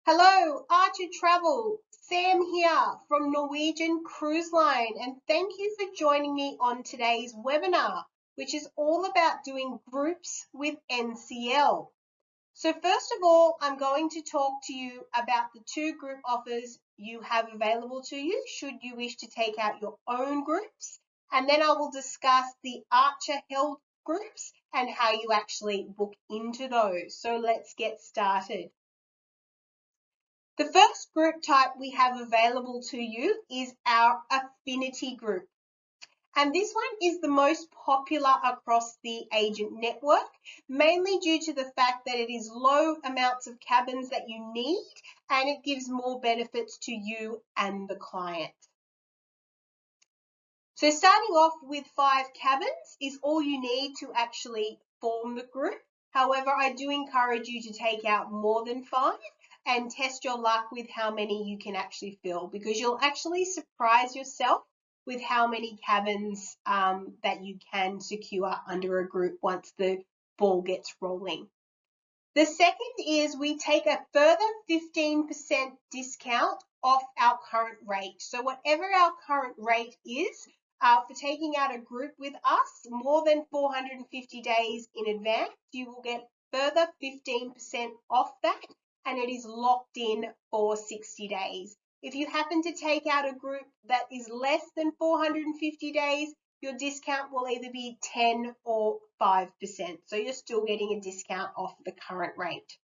Hello, Archer Travel. Sam here from Norwegian Cruise Line, and thank you for joining me on today's webinar, which is all about doing groups with NCL. So first of all, I'm going to talk to you about the two group offers you have available to you should you wish to take out your own groups, and then I will discuss the Archer held groups and how you actually book into those. So let's get started. The first group type we have available to you is our affinity group. And this one is the most popular across the agent network, mainly due to the fact that it is low amounts of cabins that you need and it gives more benefits to you and the client. So starting off with 5 cabins is all you need to actually form the group. However, I do encourage you to take out more than 5 and test your luck with how many you can actually fill, because you'll actually surprise yourself with how many cabins that you can secure under a group once the ball gets rolling. The second is we take a further 15% discount off our current rate. So whatever our current rate is, for taking out a group with us more than 450 days in advance, you will get further 15% off that, and it is locked in for 60 days. If you happen to take out a group that is less than 450 days, your discount will either be 10 or 5%. So you're still getting a discount off the current rate.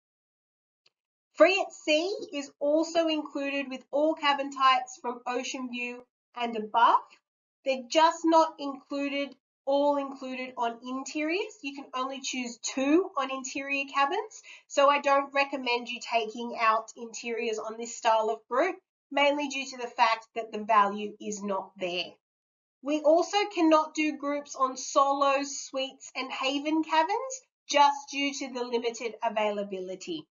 Free at sea is also included with all cabin types from ocean view and above. They're just not all included on interiors. You can only choose 2 on interior cabins. So I don't recommend you taking out interiors on this style of group, mainly due to the fact that the value is not there. We also cannot do groups on solos, suites, and haven cabins, just due to the limited availability.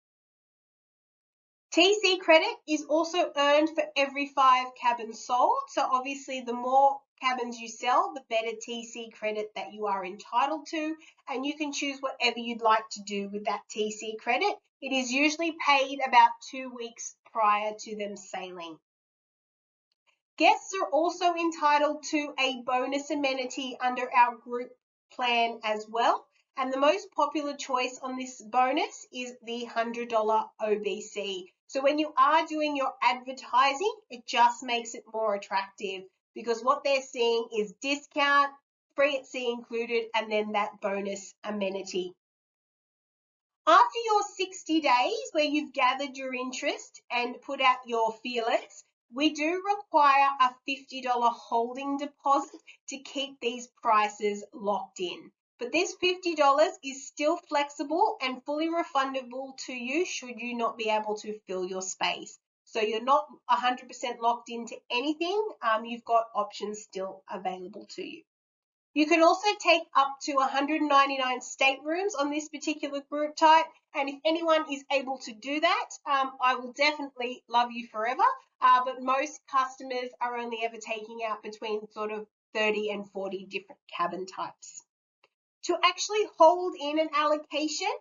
TC credit is also earned for every 5 cabins sold. So obviously the more cabins you sell, the better TC credit that you are entitled to. And you can choose whatever you'd like to do with that TC credit. It is usually paid about 2 weeks prior to them sailing. Guests are also entitled to a bonus amenity under our group plan as well. And the most popular choice on this bonus is the $100 OBC. So when you are doing your advertising, it just makes it more attractive, because what they're seeing is discount, free at sea included, and then that bonus amenity. After your 60 days where you've gathered your interest and put out your feelers, we do require a $50 holding deposit to keep these prices locked in. But this $50 is still flexible and fully refundable to you should you not be able to fill your space. So you're not 100% locked into anything. You've got options still available to you. You can also take up to 199 staterooms on this particular group type, and if anyone is able to do that, I will definitely love you forever, but most customers are only ever taking out between sort of 30 and 40 different cabin types. To actually hold in an allocation,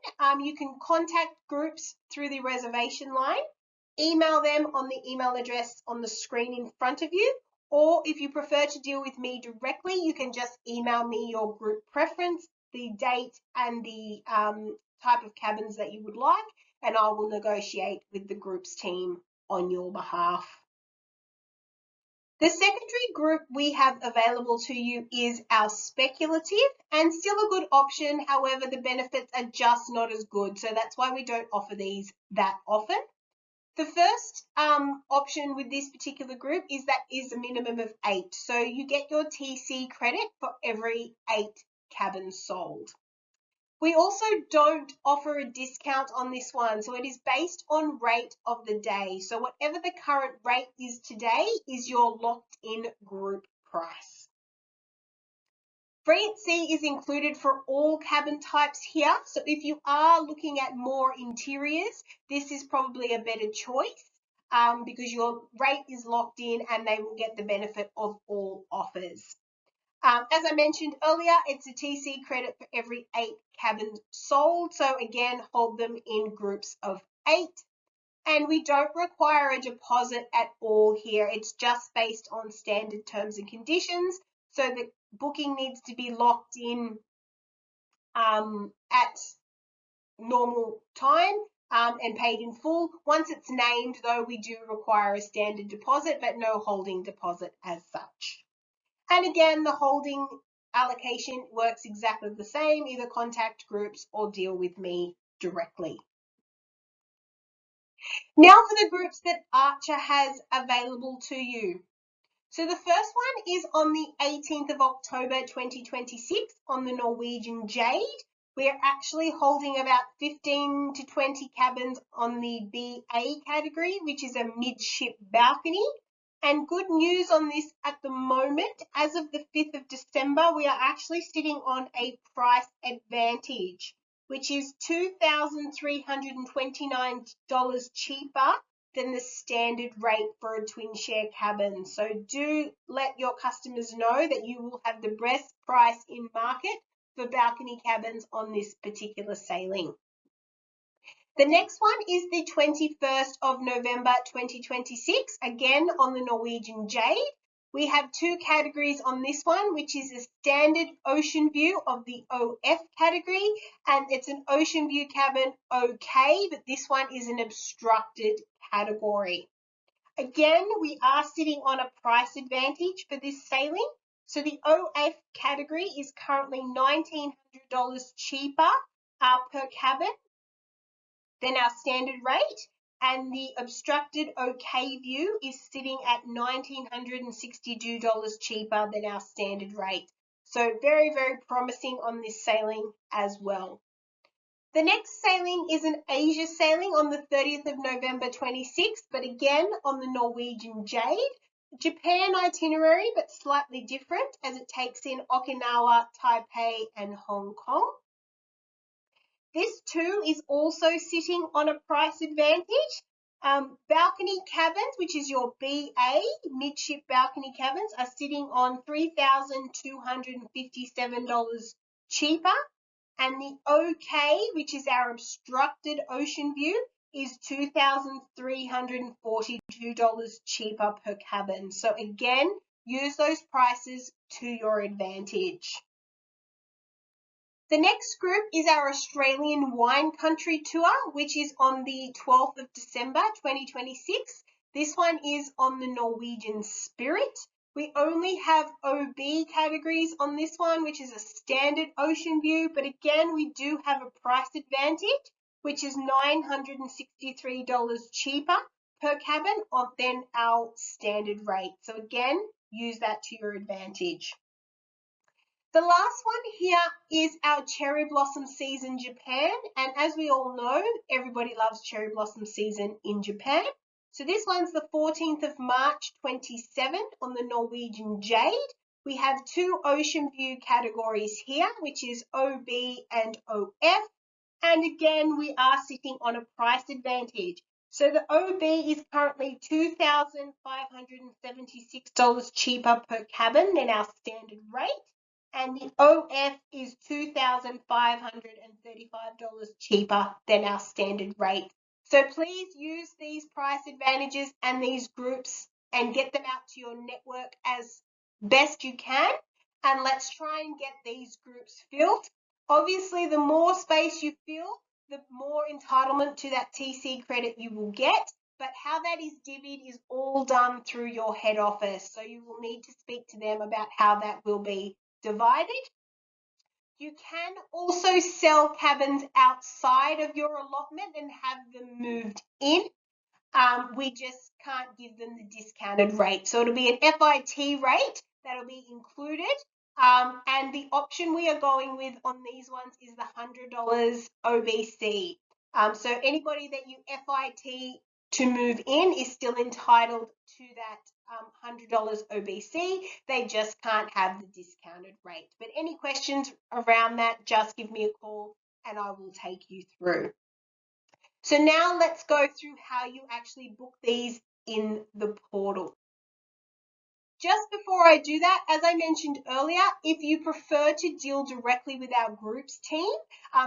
you can contact groups through the reservation line, email them on the email address on the screen in front of you, or if you prefer to deal with me directly, you can just email me your group preference, the date, and the type of cabins that you would like, and I will negotiate with the group's team on your behalf. The secondary group we have available to you is our speculative, and still a good option. However, the benefits are just not as good. So that's why we don't offer these that often. The first option with this particular group is that is a minimum of 8. So you get your TC credit for every 8 cabins sold. We also don't offer a discount on this one. So it is based on rate of the day. So whatever the current rate is today is your locked in group price. Free at sea is included for all cabin types here. So if you are looking at more interiors, this is probably a better choice because your rate is locked in and they will get the benefit of all offers. As I mentioned earlier, it's a TC credit for every 8 cabins sold. So again, hold them in groups of 8. And we don't require a deposit at all here. It's just based on standard terms and conditions. So the booking needs to be locked in at normal time and paid in full. Once it's named, though, we do require a standard deposit, but no holding deposit as such. And again, the holding allocation works exactly the same, either contact groups or deal with me directly. Now for the groups that Archer has available to you. So the first one is on the 18th of October 2026 on the Norwegian Jade. We're actually holding about 15 to 20 cabins on the BA category, which is a midship balcony. And good news on this at the moment, as of the 5th of December, we are actually sitting on a price advantage, which is $2,329 cheaper than the standard rate for a twin share cabin. So do let your customers know that you will have the best price in market for balcony cabins on this particular sailing. The next one is the 21st of November 2026, again on the Norwegian Jade. We have two categories on this one, which is a standard ocean view of the OF category, and it's an ocean view cabin okay, but this one is an obstructed category. Again, we are sitting on a price advantage for this sailing. So the OF category is currently $1,900 cheaper per cabin than our standard rate, and the obstructed OK view is sitting at $1,962 cheaper than our standard rate. So very, very promising on this sailing as well. The next sailing is an Asia sailing on the 30th of November 26th, but again on the Norwegian Jade. Japan itinerary, but slightly different as it takes in Okinawa, Taipei, and Hong Kong. This too is also sitting on a price advantage. Balcony cabins, which is your BA, midship balcony cabins, are sitting on $3,257 cheaper. And the OK, which is our obstructed ocean view, is $2,342 cheaper per cabin. So again, use those prices to your advantage. The next group is our Australian Wine Country Tour, which is on the 12th of December 2026. This one is on the Norwegian Spirit. We only have OB categories on this one, which is a standard ocean view, but again, we do have a price advantage, which is $963 cheaper per cabin than our standard rate. So again, use that to your advantage. The last one here is our cherry blossom season Japan, and as we all know, everybody loves cherry blossom season in Japan. So this one's the 14th of March 27 on the Norwegian Jade. We have two ocean view categories here, which is OB and OF, and again we are sitting on a price advantage. So the OB is currently $2,576 cheaper per cabin than our standard rate, and the OF is $2,535 cheaper than our standard rate. So please use these price advantages and these groups and get them out to your network as best you can, and let's try and get these groups filled. Obviously, the more space you fill, the more entitlement to that TC credit you will get, but how that is divvied is all done through your head office. So you will need to speak to them about how that will be divided. You can also sell cabins outside of your allotment and have them moved in. We just can't give them the discounted rate. So it'll be an FIT rate that'll be included. And the option we are going with on these ones is the $100 OBC. So anybody that you FIT to move in is still entitled to that $100 OBC. They just can't have the discounted rate. But any questions around that, just give me a call and I will take you through. So now let's go through how you actually book these in the portal. Just before I do that, as I mentioned earlier, if you prefer to deal directly with our groups team,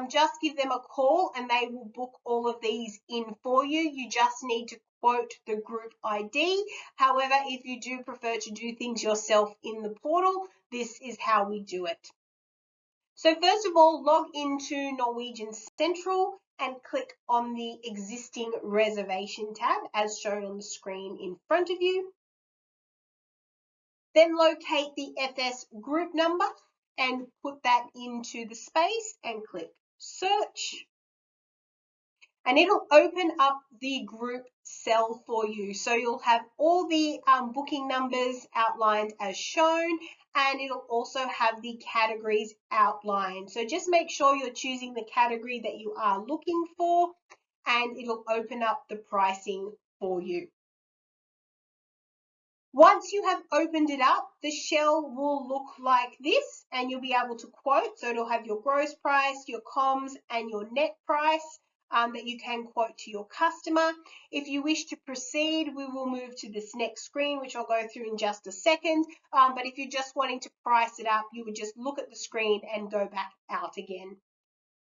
just give them a call and they will book all of these in for you. You just need to quote the group ID. However, if you do prefer to do things yourself in the portal, this is how we do it. So first of all, log into Norwegian Central and click on the existing reservation tab as shown on the screen in front of you. Then locate the FS group number and put that into the space and click search. And it'll open up the group cell for you. So you'll have all the booking numbers outlined as shown, and it'll also have the categories outlined. So just make sure you're choosing the category that you are looking for, and it'll open up the pricing for you. Once you have opened it up, the shell will look like this and you'll be able to quote. So it'll have your gross price, your comms and your net price that you can quote to your customer. If you wish to proceed, we will move to this next screen, which I'll go through in just a second. But if you're just wanting to price it up, you would just look at the screen and go back out again.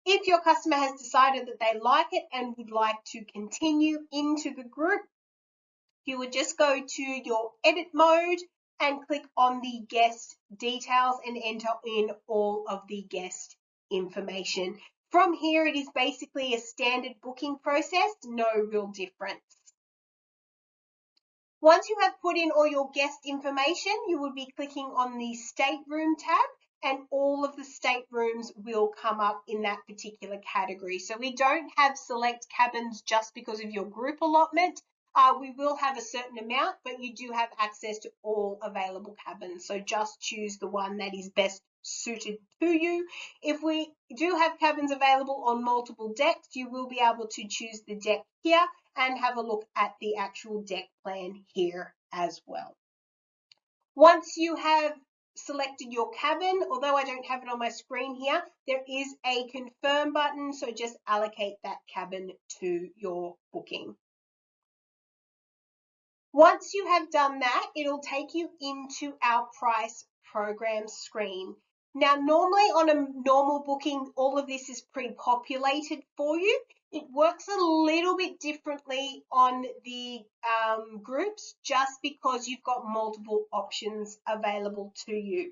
If your customer has decided that they like it and would like to continue into the group, you would just go to your edit mode and click on the guest details and enter in all of the guest information. From here, it is basically a standard booking process, no real difference. Once you have put in all your guest information, you will be clicking on the stateroom tab and all of the staterooms will come up in that particular category. So we don't have select cabins just because of your group allotment. We will have a certain amount, but you do have access to all available cabins. So just choose the one that is best suited to you. If we do have cabins available on multiple decks, you will be able to choose the deck here and have a look at the actual deck plan here as well. Once you have selected your cabin, although I don't have it on my screen here, there is a confirm button, so just allocate that cabin to your booking. Once you have done that, it'll take you into our price program screen. Now, normally on a normal booking, all of this is pre-populated for you. It works a little bit differently on the groups just because you've got multiple options available to you.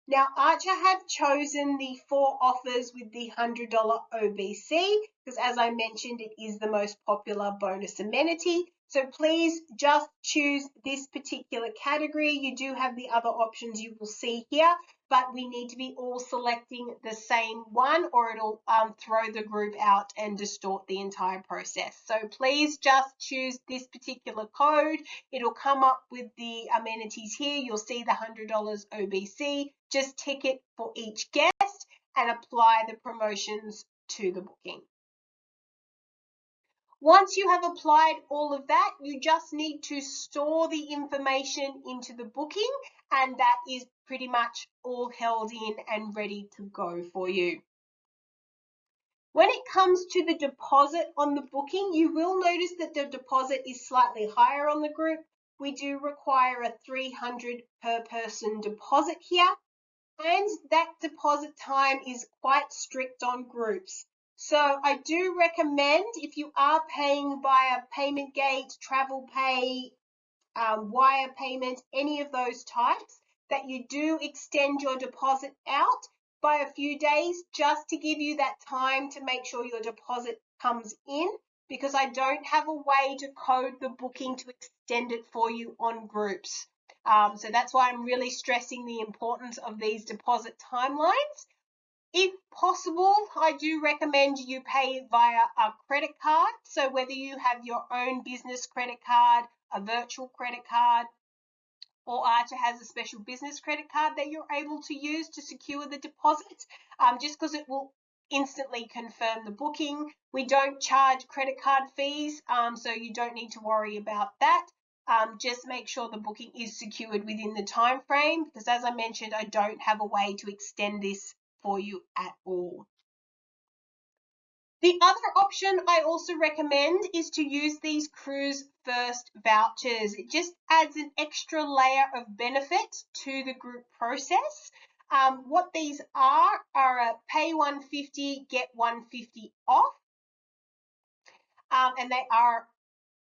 Now, Archer have chosen the 4 offers with the $100 OBC because, as I mentioned, it is the most popular bonus amenity. So please just choose this particular category. You do have the other options you will see here, but we need to be all selecting the same one or it'll throw the group out and distort the entire process. So please just choose this particular code. It'll come up with the amenities here. You'll see the $100 OBC. Just tick it for each guest and apply the promotions to the booking. Once you have applied all of that, you just need to store the information into the booking, and that is pretty much all held in and ready to go for you. When it comes to the deposit on the booking, you will notice that the deposit is slightly higher on the group. We do require a $300 per person deposit here, and that deposit time is quite strict on groups. So I do recommend, if you are paying via payment gate, travel pay, wire payment, any of those types, that you do extend your deposit out by a few days just to give you that time to make sure your deposit comes in, because I don't have a way to code the booking to extend it for you on groups. So that's why I'm really stressing the importance of these deposit timelines. If possible, I do recommend you pay via a credit card. So whether you have your own business credit card, a virtual credit card, or Archer has a special business credit card that you're able to use to secure the deposit, just because it will instantly confirm the booking. We don't charge credit card fees, so you don't need to worry about that. Just make sure the booking is secured within the time frame, because as I mentioned, I don't have a way to extend this for you at all. The other option I also recommend is to use these Cruise First vouchers. It just adds an extra layer of benefit to the group process. What these are a pay 150, get 150 off, and they are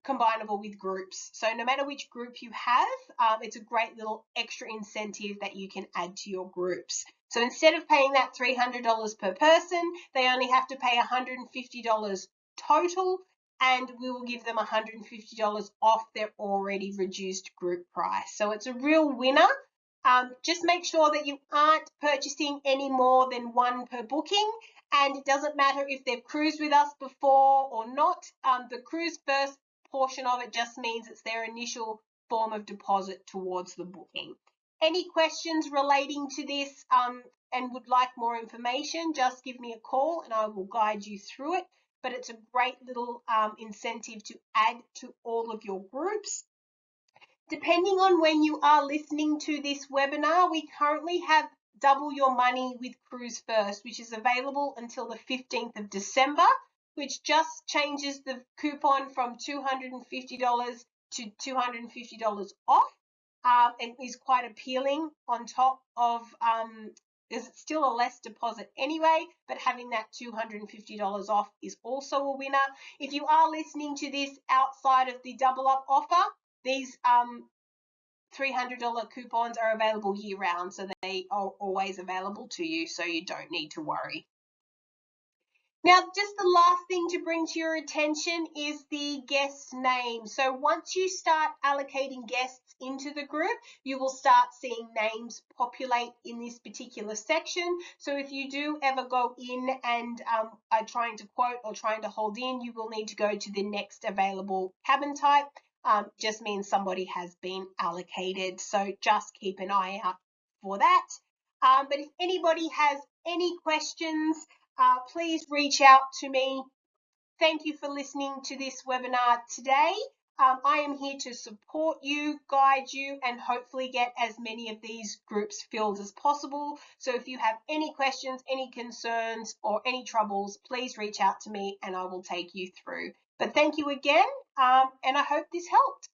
combinable with groups. So no matter which group you have, it's a great little extra incentive that you can add to your groups. So instead of paying that $300 per person, they only have to pay $150 total, and we will give them $150 off their already reduced group price. So it's a real winner. Just make sure that you aren't purchasing any more than one per booking, and it doesn't matter if they've cruised with us before or not. The Cruise First portion of it just means it's their initial form of deposit towards the booking. Any questions relating to this and would like more information, just give me a call and I will guide you through it. But it's a great little incentive to add to all of your groups. Depending on when you are listening to this webinar, we currently have Double Your Money with Cruise First, which is available until the 15th of December, which just changes the coupon from $250 to $250 off, and is quite appealing on top of, because it's still a less deposit anyway, but having that $250 off is also a winner. If you are listening to this outside of the double up offer, these $300 coupons are available year round, so they are always available to you, so you don't need to worry. Now, just the last thing to bring to your attention is the guest name. So once you start allocating guests into the group, you will start seeing names populate in this particular section. So if you do ever go in and are trying to quote or trying to hold in, you will need to go to the next available cabin type. Just means somebody has been allocated. So just keep an eye out for that. But if anybody has any questions, please reach out to me. Thank you for listening to this webinar today. I am here to support you, guide you, and hopefully get as many of these groups filled as possible. So if you have any questions, any concerns, or any troubles, please reach out to me and I will take you through. But thank you again, and I hope this helped.